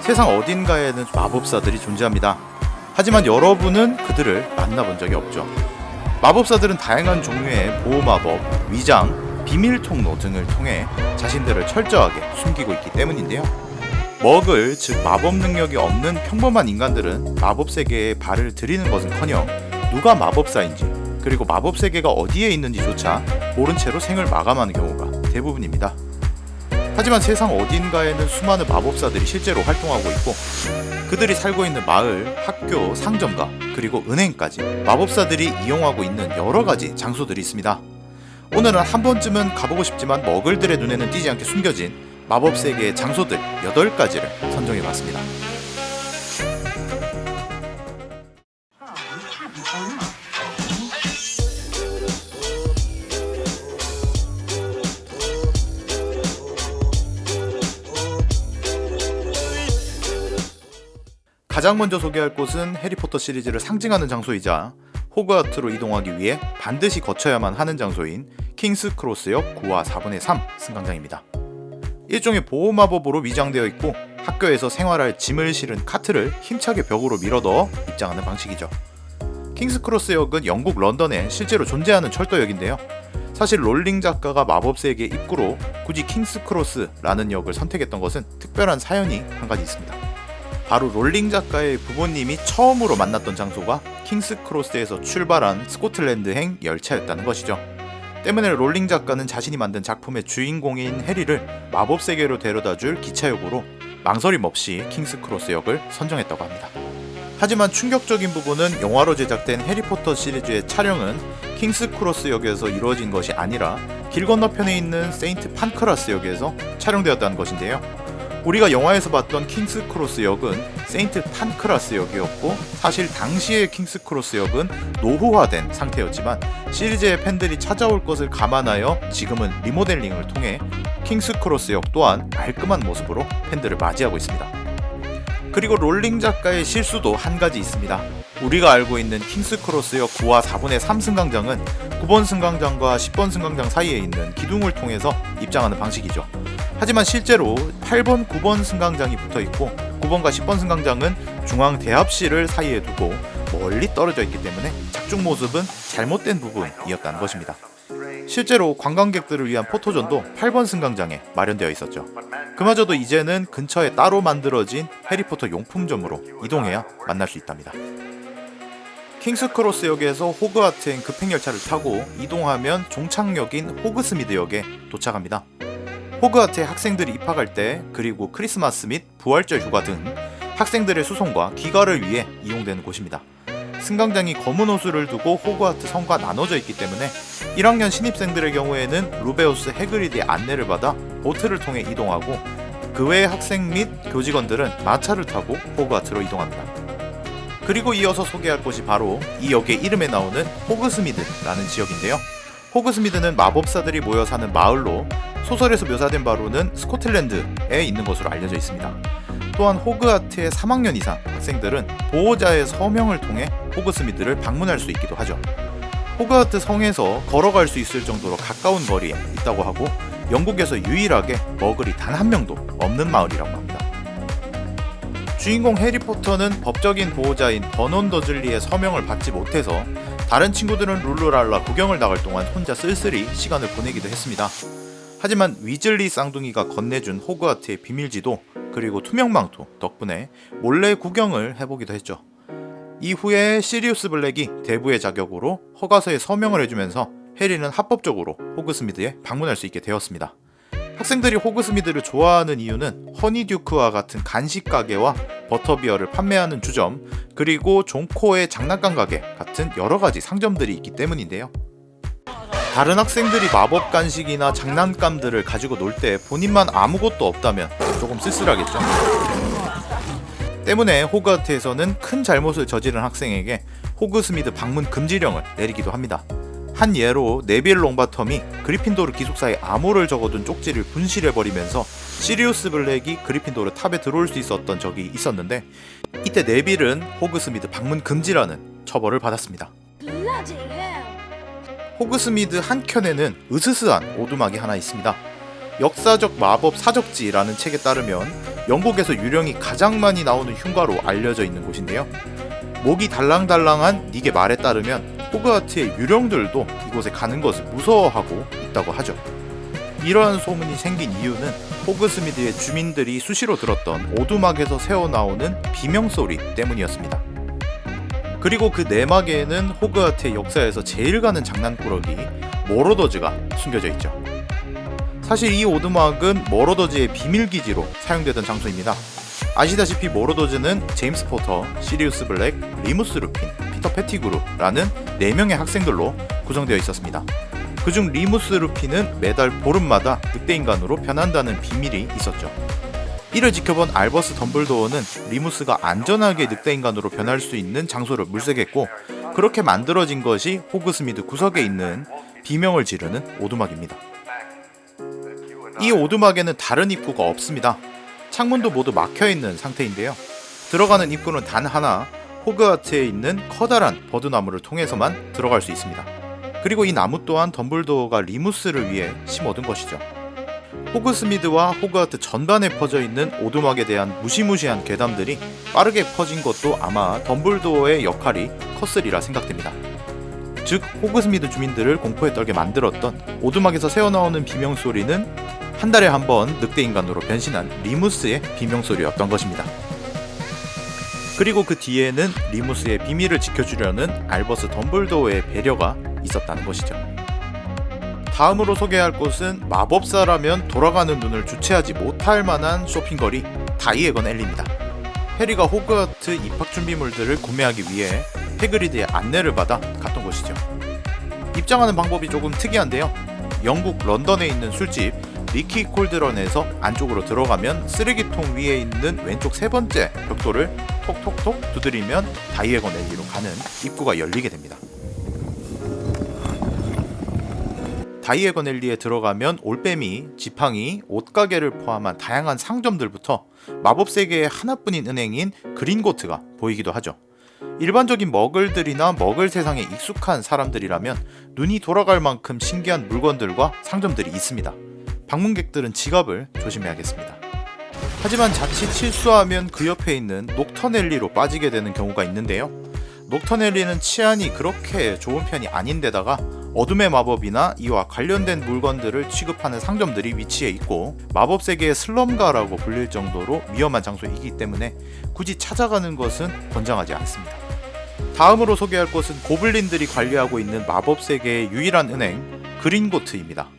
세상 어딘가에는 마법사들이 존재합니다. 하지만 여러분은 그들을 만나본 적이 없죠. 마법사들은 다양한 종류의 보호마법, 위장, 비밀 통로 등을 통해 자신들을 철저하게 숨기고 있기 때문인데요. 머글, 즉 마법 능력이 없는 평범한 인간들은 마법 세계에 발을 들이는 것은커녕 누가 마법사인지 그리고 마법 세계가 어디에 있는지조차 모른 채로 생을 마감하는 경우가 대부분입니다. 하지만 세상 어딘가에는 수많은 마법사들이 실제로 활동하고 있고 그들이 살고 있는 마을, 학교, 상점가 그리고 은행까지 마법사들이 이용하고 있는 여러가지 장소들이 있습니다. 오늘은 한 번쯤은 가보고 싶지만 머글들의 눈에는 띄지 않게 숨겨진 마법 세계의 장소들 8가지를 선정해봤습니다. 가장 먼저 소개할 곳은 해리포터 시리즈를 상징하는 장소이자 호그와트로 이동하기 위해 반드시 거쳐야만 하는 장소인 킹스 크로스역 9와 4분의 3 승강장입니다. 일종의 보호마법으로 위장되어 있고 학교에서 생활할 짐을 실은 카트를 힘차게 벽으로 밀어넣어 입장하는 방식이죠. 킹스 크로스역은 영국 런던에 실제로 존재하는 철도역인데요. 사실 롤링 작가가 마법세계 입구로 굳이 킹스 크로스라는 역을 선택했던 것은 특별한 사연이 한 가지 있습니다. 바로 롤링 작가의 부모님이 처음으로 만났던 장소가 킹스 크로스에서 출발한 스코틀랜드행 열차였다는 것이죠. 때문에 롤링 작가는 자신이 만든 작품의 주인공인 해리를 마법 세계로 데려다줄 기차역으로 망설임 없이 킹스 크로스 역을 선정했다고 합니다. 하지만 충격적인 부분은 영화로 제작된 해리포터 시리즈의 촬영은 킹스 크로스 역에서 이루어진 것이 아니라 길 건너편에 있는 세인트 판크라스 역에서 촬영되었다는 것인데요. 우리가 영화에서 봤던 킹스 크로스 역은 세인트 판크라스 역이었고 사실 당시의 킹스 크로스 역은 노후화된 상태였지만 시리즈의 팬들이 찾아올 것을 감안하여 지금은 리모델링을 통해 킹스 크로스 역 또한 말끔한 모습으로 팬들을 맞이하고 있습니다. 그리고 롤링 작가의 실수도 한 가지 있습니다. 우리가 알고 있는 킹스 크로스역 9와 4분의 3 승강장은 9번 승강장과 10번 승강장 사이에 있는 기둥을 통해서 입장하는 방식이죠. 하지만 실제로 8번, 9번 승강장이 붙어있고 9번과 10번 승강장은 중앙 대합실을 사이에 두고 멀리 떨어져 있기 때문에 작중 모습은 잘못된 부분이었다는 것입니다. 실제로 관광객들을 위한 포토존도 8번 승강장에 마련되어 있었죠. 그마저도 이제는 근처에 따로 만들어진 해리포터 용품점으로 이동해야 만날 수 있답니다. 킹스크로스역에서 호그와트행 급행열차를 타고 이동하면 종착역인 호그스미드역에 도착합니다. 호그와트에 학생들이 입학할 때 그리고 크리스마스 및 부활절 휴가 등 학생들의 수송과 귀가를 위해 이용되는 곳입니다. 승강장이 검은 호수를 두고 호그와트 성과 나눠져 있기 때문에 1학년 신입생들의 경우에는 루베우스 해그리드의 안내를 받아 보트를 통해 이동하고 그 외의 학생 및 교직원들은 마차를 타고 호그와트로 이동합니다. 그리고 이어서 소개할 곳이 바로 이 역의 이름에 나오는 호그스미드라는 지역인데요. 호그스미드는 마법사들이 모여 사는 마을로 소설에서 묘사된 바로는 스코틀랜드에 있는 것으로 알려져 있습니다. 또한 호그와트의 3학년 이상 학생들은 보호자의 서명을 통해 호그스미드를 방문할 수 있기도 하죠. 호그와트 성에서 걸어갈 수 있을 정도로 가까운 거리에 있다고 하고 영국에서 유일하게 머글이 단 한 명도 없는 마을이라고 합니다. 주인공 해리포터는 법적인 보호자인 버논 더즐리의 서명을 받지 못해서 다른 친구들은 룰루랄라 구경을 나갈 동안 혼자 쓸쓸히 시간을 보내기도 했습니다. 하지만 위즐리 쌍둥이가 건네준 호그와트의 비밀지도 그리고 투명망토 덕분에 몰래 구경을 해보기도 했죠. 이후에 시리우스 블랙이 대부의 자격으로 허가서에 서명을 해주면서 해리는 합법적으로 호그스미드에 방문할 수 있게 되었습니다. 학생들이 호그스미드를 좋아하는 이유는 허니듀크와 같은 간식 가게와 버터비어를 판매하는 주점 그리고 종코의 장난감 가게 같은 여러가지 상점들이 있기 때문인데요. 다른 학생들이 마법 간식이나 장난감들을 가지고 놀 때 본인만 아무것도 없다면 조금 쓸쓸하겠죠. 때문에 호그와트에서는 큰 잘못을 저지른 학생에게 호그스미드 방문 금지령을 내리기도 합니다. 한 예로 네빌 롱바텀이 그리핀도르 기숙사에 암호를 적어둔 쪽지를 분실해버리면서 시리우스 블랙이 그리핀도르 탑에 들어올 수 있었던 적이 있었는데 이때 네빌은 호그스미드 방문 금지라는 처벌을 받았습니다. 호그스미드 한켠에는 으스스한 오두막이 하나 있습니다. 역사적 마법 사적지라는 책에 따르면 영국에서 유령이 가장 많이 나오는 흉가로 알려져 있는 곳인데요. 목이 달랑달랑한 닉의 말에 따르면 호그와트의 유령들도 이곳에 가는 것을 무서워하고 있다고 하죠. 이러한 소문이 생긴 이유는 호그스미드의 주민들이 수시로 들었던 오두막에서 새어나오는 비명소리 때문이었습니다. 그리고 그 내막에는 호그와트의 역사에서 제일 가는 장난꾸러기 모로더즈가 숨겨져 있죠. 사실 이 오두막은 모로더즈의 비밀기지로 사용되던 장소입니다. 아시다시피 모로더즈는 제임스 포터, 시리우스 블랙, 리무스 루핀, 피터 페티그루라는 4명의 학생들로 구성되어 있었습니다. 그중 리무스 루핀은 매달 보름마다 늑대인간으로 변한다는 비밀이 있었죠. 이를 지켜본 알버스 덤블도어는 리무스가 안전하게 늑대인간으로 변할 수 있는 장소를 물색했고, 그렇게 만들어진 것이 호그스미드 구석에 있는 비명을 지르는 오두막입니다. 이 오두막에는 다른 입구가 없습니다. 창문도 모두 막혀있는 상태인데요. 들어가는 입구는 단 하나, 호그와트에 있는 커다란 버드나무를 통해서만 들어갈 수 있습니다. 그리고 이 나무 또한 덤블도어가 리무스를 위해 심어둔 것이죠. 호그스미드와 호그와트 전반에 퍼져 있는 오두막에 대한 무시무시한 괴담들이 빠르게 퍼진 것도 아마 덤블도어의 역할이 컸으리라 생각됩니다. 즉, 호그스미드 주민들을 공포에 떨게 만들었던 오두막에서 새어나오는 비명소리는 한 달에 한 번 늑대인간으로 변신한 리무스의 비명소리였던 것입니다. 그리고 그 뒤에는 리무스의 비밀을 지켜주려는 알버스 덤블도어의 배려가 있었다는 것이죠. 다음으로 소개할 곳은 마법사라면 돌아가는 눈을 주체하지 못할 만한 쇼핑거리 다이애건 앨리입니다. 해리가 호그와트 입학 준비물들을 구매하기 위해 해그리드의 안내를 받아 갔던 곳이죠. 입장하는 방법이 조금 특이한데요. 영국 런던에 있는 술집 리키 콜드런에서 안쪽으로 들어가면 쓰레기통 위에 있는 왼쪽 세 번째 벽돌을 톡톡톡 두드리면 다이애건 앨리로 가는 입구가 열리게 됩니다. 다이애건 앨리에 들어가면 올빼미, 지팡이, 옷가게를 포함한 다양한 상점들부터 마법 세계의 하나뿐인 은행인 그린고트가 보이기도 하죠. 일반적인 머글들이나 머글 세상에 익숙한 사람들이라면 눈이 돌아갈 만큼 신기한 물건들과 상점들이 있습니다. 방문객들은 지갑을 조심해야겠습니다. 하지만 자칫 실수하면 그 옆에 있는 녹턴앨리로 빠지게 되는 경우가 있는데요. 녹턴앨리는 치안이 그렇게 좋은 편이 아닌데다가 어둠의 마법이나 이와 관련된 물건들을 취급하는 상점들이 위치해 있고 마법 세계의 슬럼가라고 불릴 정도로 위험한 장소이기 때문에 굳이 찾아가는 것은 권장하지 않습니다. 다음으로 소개할 곳은 고블린들이 관리하고 있는 마법 세계의 유일한 은행 그린고트입니다.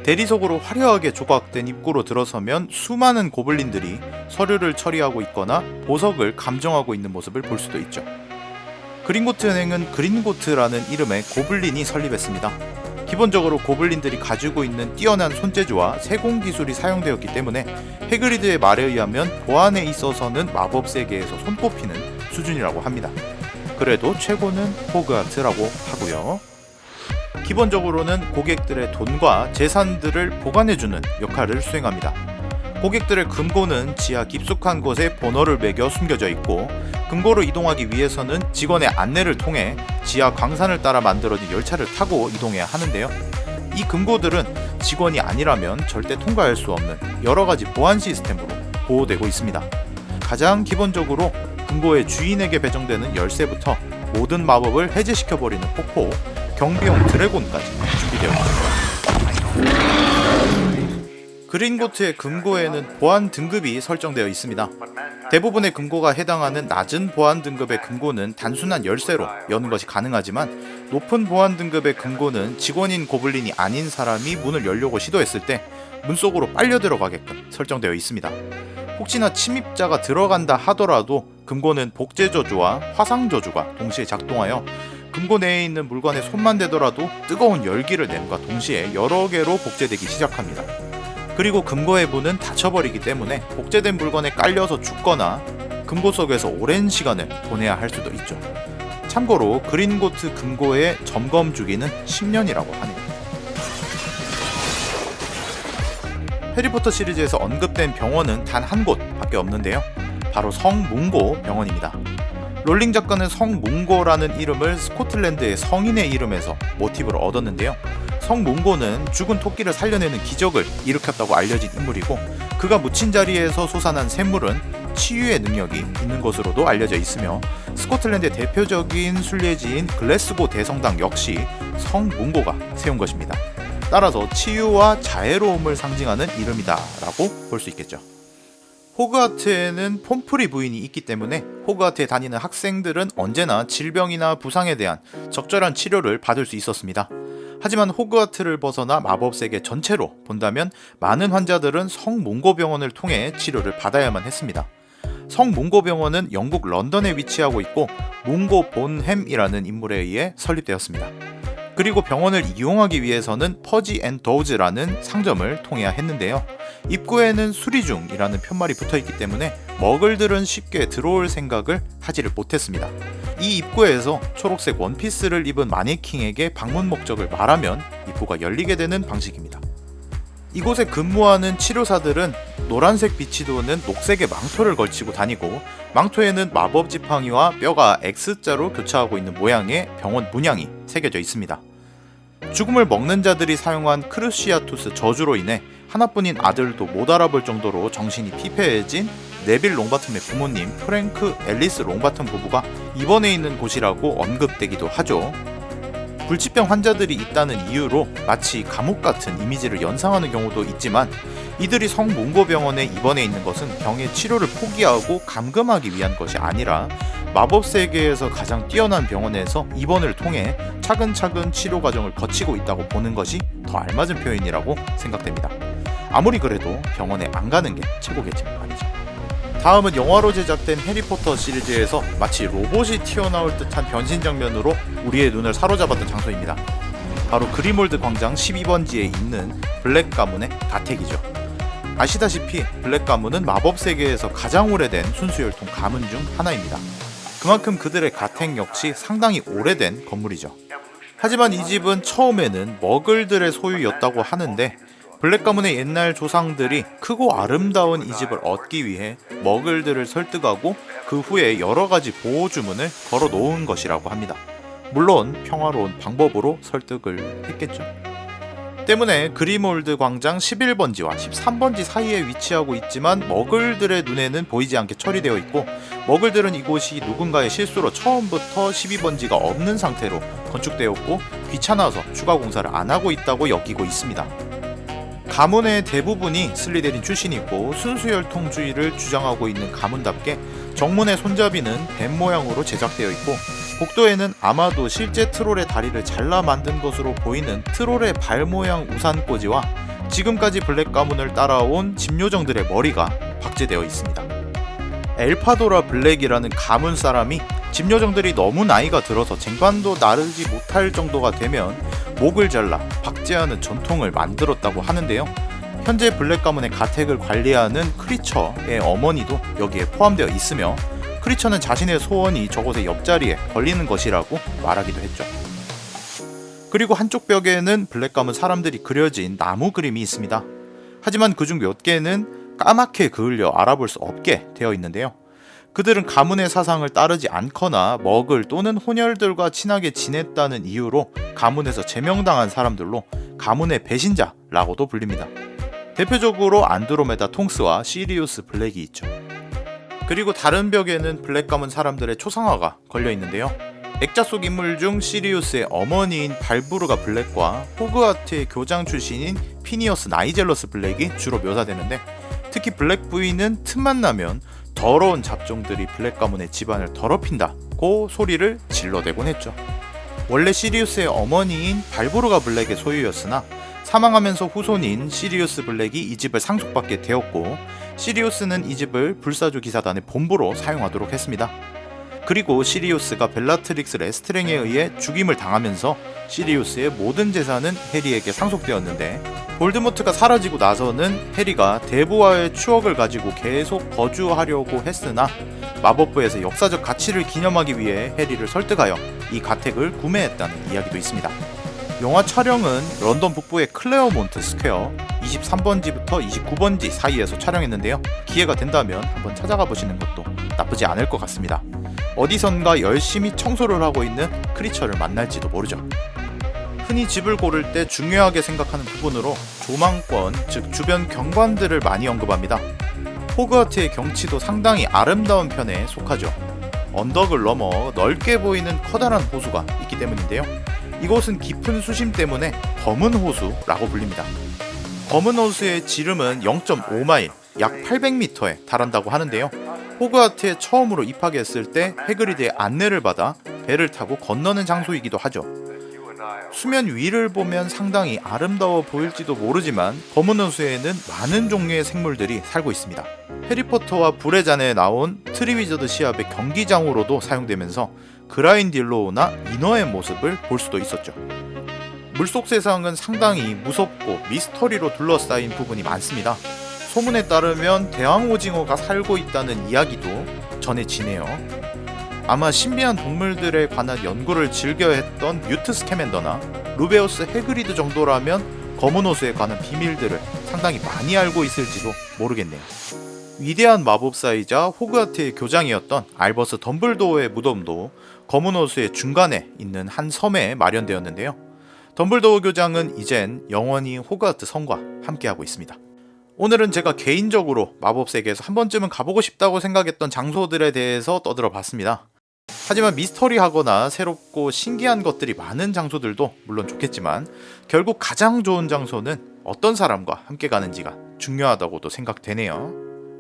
대리석으로 화려하게 조각된 입구로 들어서면 수많은 고블린들이 서류를 처리하고 있거나 보석을 감정하고 있는 모습을 볼 수도 있죠. 그린고트 은행은 그린고트라는 이름의 고블린이 설립했습니다. 기본적으로 고블린들이 가지고 있는 뛰어난 손재주와 세공 기술이 사용되었기 때문에 해그리드의 말에 의하면 보안에 있어서는 마법 세계에서 손꼽히는 수준이라고 합니다. 그래도 최고는 호그와트라고 하고요. 기본적으로는 고객들의 돈과 재산들을 보관해주는 역할을 수행합니다. 고객들의 금고는 지하 깊숙한 곳에 번호를 매겨 숨겨져 있고, 금고로 이동하기 위해서는 직원의 안내를 통해 지하 광산을 따라 만들어진 열차를 타고 이동해야 하는데요. 이 금고들은 직원이 아니라면 절대 통과할 수 없는 여러가지 보안 시스템으로 보호되고 있습니다. 가장 기본적으로 금고의 주인에게 배정되는 열쇠부터 모든 마법을 해제시켜버리는 폭포, 경비용 드래곤까지 준비되어 있습니다. 그린고트의 금고에는 보안 등급이 설정되어 있습니다. 대부분의 금고가 해당하는 낮은 보안 등급의 금고는 단순한 열쇠로 여는 것이 가능하지만, 높은 보안 등급의 금고는 직원인 고블린이 아닌 사람이 문을 열려고 시도했을 때 문 속으로 빨려 들어가게끔 설정되어 있습니다. 혹시나 침입자가 들어간다 하더라도 금고는 복제 저주와 화상 저주가 동시에 작동하여 금고 내에 있는 물건에 손만 대더라도 뜨거운 열기를 nem과 동시에 여러 개로 복제되기 시작합니다. 그리고 금고의 문은 닫혀버리기 때문에 복제된 물건에 깔려서 죽거나 금고 속에서 오랜 시간을 보내야 할 수도 있죠. 참고로 그린고트 금고의 점검 주기는 10년이라고 하네요. 해리포터 시리즈에서 언급된 병원은 단 한 곳밖에 없는데요. 바로 성문고 병원입니다. 롤링 작가는 성문고라는 이름을 스코틀랜드의 성인의 이름에서 모티브를 얻었는데요. 성몽고는 죽은 토끼를 살려내는 기적을 일으켰다고 알려진 인물이고, 그가 묻힌 자리에서 솟아난 샘물은 치유의 능력이 있는 것으로도 알려져 있으며, 스코틀랜드의 대표적인 순례지인 글래스고 대성당 역시 성몽고가 세운 것입니다. 따라서 치유와 자애로움을 상징하는 이름이다 라고 볼 수 있겠죠. 호그와트에는 폼프리 부인이 있기 때문에 호그와트에 다니는 학생들은 언제나 질병이나 부상에 대한 적절한 치료를 받을 수 있었습니다. 하지만 호그와트를 벗어나 마법세계 전체로 본다면 많은 환자들은 성몽고병원을 통해 치료를 받아야만 했습니다. 성몽고병원은 영국 런던에 위치하고 있고 몽고 본햄이라는 인물에 의해 설립되었습니다. 그리고 병원을 이용하기 위해서는 퍼지 앤 도우즈라는 상점을 통해야 했는데요. 입구에는 수리중이라는 편말이 붙어있기 때문에 머글들은 쉽게 들어올 생각을 하지를 못했습니다. 이 입구에서 초록색 원피스를 입은 마네킹에게 방문 목적을 말하면 입구가 열리게 되는 방식입니다. 이곳에 근무하는 치료사들은 노란색 빛이 도는 녹색의 망토를 걸치고 다니고, 망토에는 마법 지팡이와 뼈가 X자로 교차하고 있는 모양의 병원 문양이 새겨져 있습니다. 죽음을 먹는 자들이 사용한 크루시아투스 저주로 인해 하나뿐인 아들도 못 알아볼 정도로 정신이 피폐해진 네빌 롱바텀의 부모님 프랭크 앨리스 롱바텀 부부가 입원해 있는 곳이라고 언급되기도 하죠. 불치병 환자들이 있다는 이유로 마치 감옥 같은 이미지를 연상하는 경우도 있지만, 이들이 성몽고병원에 입원해 있는 것은 병의 치료를 포기하고 감금하기 위한 것이 아니라 마법 세계에서 가장 뛰어난 병원에서 입원을 통해 차근차근 치료 과정을 거치고 있다고 보는 것이 더 알맞은 표현이라고 생각됩니다. 아무리 그래도 병원에 안 가는 게 최고겠지만 말이죠. 다음은 영화로 제작된 해리포터 시리즈에서 마치 로봇이 튀어나올 듯한 변신 장면으로 우리의 눈을 사로잡았던 장소입니다. 바로 그리몰드 광장 12번지에 있는 블랙 가문의 가택이죠. 아시다시피 블랙 가문은 마법 세계에서 가장 오래된 순수혈통 가문 중 하나입니다. 그만큼 그들의 가택 역시 상당히 오래된 건물이죠. 하지만 이 집은 처음에는 머글들의 소유였다고 하는데, 블랙 가문의 옛날 조상들이 크고 아름다운 이 집을 얻기 위해 머글들을 설득하고 그 후에 여러 가지 보호 주문을 걸어 놓은 것이라고 합니다. 물론 평화로운 방법으로 설득을 했겠죠. 때문에 그리몰드 광장 11번지와 13번지 사이에 위치하고 있지만 머글들의 눈에는 보이지 않게 처리되어 있고, 머글들은 이곳이 누군가의 실수로 처음부터 12번지가 없는 상태로 건축되었고 귀찮아서 추가 공사를 안 하고 있다고 여기고 있습니다. 가문의 대부분이 슬리데린 출신이고 순수혈통주의를 주장하고 있는 가문답게 정문의 손잡이는 뱀 모양으로 제작되어 있고, 복도에는 아마도 실제 트롤의 다리를 잘라 만든 것으로 보이는 트롤의 발 모양 우산꽂이와 지금까지 블랙 가문을 따라온 집요정들의 머리가 박제되어 있습니다. 엘파도라 블랙이라는 가문 사람이 집요정들이 너무 나이가 들어서 쟁반도 나르지 못할 정도가 되면 목을 잘라 박제하는 전통을 만들었다고 하는데요. 현재 블랙 가문의 가택을 관리하는 크리처의 어머니도 여기에 포함되어 있으며, 크리처는 자신의 소원이 저곳의 옆자리에 걸리는 것이라고 말하기도 했죠. 그리고 한쪽 벽에는 블랙 가문 사람들이 그려진 나무 그림이 있습니다. 하지만 그중 몇 개는 까맣게 그을려 알아볼 수 없게 되어 있는데요. 그들은 가문의 사상을 따르지 않거나 머글 또는 혼혈들과 친하게 지냈다는 이유로 가문에서 제명당한 사람들로 가문의 배신자라고도 불립니다. 대표적으로 안드로메다 통스와 시리우스 블랙이 있죠. 그리고 다른 벽에는 블랙 가문 사람들의 초상화가 걸려 있는데요. 액자 속 인물 중 시리우스의 어머니인 발부르가 블랙과 호그와트의 교장 출신인 피니어스 나이젤러스 블랙이 주로 묘사되는데, 특히 블랙 부인은 틈만 나면 더러운 잡종들이 블랙 가문의 집안을 더럽힌다고 소리를 질러대곤 했죠. 원래 시리우스의 어머니인 발부르가 블랙의 소유였으나 사망하면서 후손인 시리우스 블랙이 이 집을 상속받게 되었고, 시리우스는 이 집을 불사조 기사단의 본부로 사용하도록 했습니다. 그리고 시리우스가 벨라트릭스 레스트랭에 의해 죽임을 당하면서 시리우스의 모든 재산은 해리에게 상속되었는데, 볼드모트가 사라지고 나서는 해리가 대부와의 추억을 가지고 계속 거주하려고 했으나 마법부에서 역사적 가치를 기념하기 위해 해리를 설득하여 이 가택을 구매했다는 이야기도 있습니다. 영화 촬영은 런던 북부의 클레어몬트 스퀘어 23번지부터 29번지 사이에서 촬영했는데요. 기회가 된다면 한번 찾아가 보시는 것도 나쁘지 않을 것 같습니다. 어디선가 열심히 청소를 하고 있는 크리처를 만날지도 모르죠. 흔히 집을 고를 때 중요하게 생각하는 부분으로 조망권, 즉 주변 경관들을 많이 언급합니다. 호그와트의 경치도 상당히 아름다운 편에 속하죠. 언덕을 넘어 넓게 보이는 커다란 호수가 있기 때문인데요. 이곳은 깊은 수심 때문에 검은 호수라고 불립니다. 검은 호수의 지름은 0.5마일, 약 800m에 달한다고 하는데요. 호그와트에 처음으로 입학했을 때 해그리드의 안내를 받아 배를 타고 건너는 장소이기도 하죠. 수면 위를 보면 상당히 아름다워 보일지도 모르지만 검은 호수에는 많은 종류의 생물들이 살고 있습니다. 해리포터와 불의 잔에 나온 트리위저드 시합의 경기장으로도 사용되면서 그라인딜로우나 인어의 모습을 볼 수도 있었죠. 물속 세상은 상당히 무섭고 미스터리로 둘러싸인 부분이 많습니다. 소문에 따르면 대왕오징어가 살고 있다는 이야기도 전해지네요. 아마 신비한 동물들에 관한 연구를 즐겨 했던 뉴트 스캐맨더나 루베우스 해그리드 정도라면 검은 호수에 관한 비밀들을 상당히 많이 알고 있을지도 모르겠네요. 위대한 마법사이자 호그와트의 교장이었던 알버스 덤블도어의 무덤도 검은 호수의 중간에 있는 한 섬에 마련되었는데요. 덤블도어 교장은 이젠 영원히 호그와트 성과 함께하고 있습니다. 오늘은 제가 개인적으로 마법 세계에서 한 번쯤은 가보고 싶다고 생각했던 장소들에 대해서 떠들어 봤습니다. 하지만 미스터리하거나 새롭고 신기한 것들이 많은 장소들도 물론 좋겠지만 결국 가장 좋은 장소는 어떤 사람과 함께 가는지가 중요하다고도 생각되네요.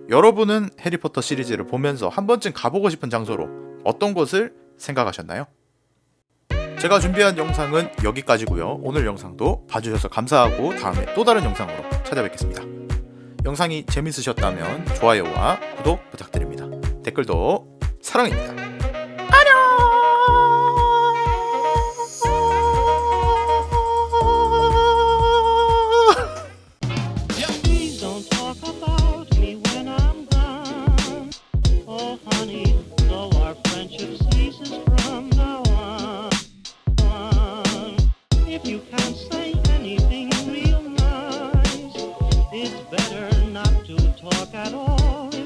여러분은 해리포터 시리즈를 보면서 한 번쯤 가보고 싶은 장소로 어떤 곳을 생각하셨나요? 제가 준비한 영상은 여기까지고요. 오늘 영상도 봐주셔서 감사하고 다음에 또 다른 영상으로 찾아뵙겠습니다. 영상이 재밌으셨다면 좋아요와 구독 부탁드립니다. 댓글도 사랑입니다. Better not to talk at all.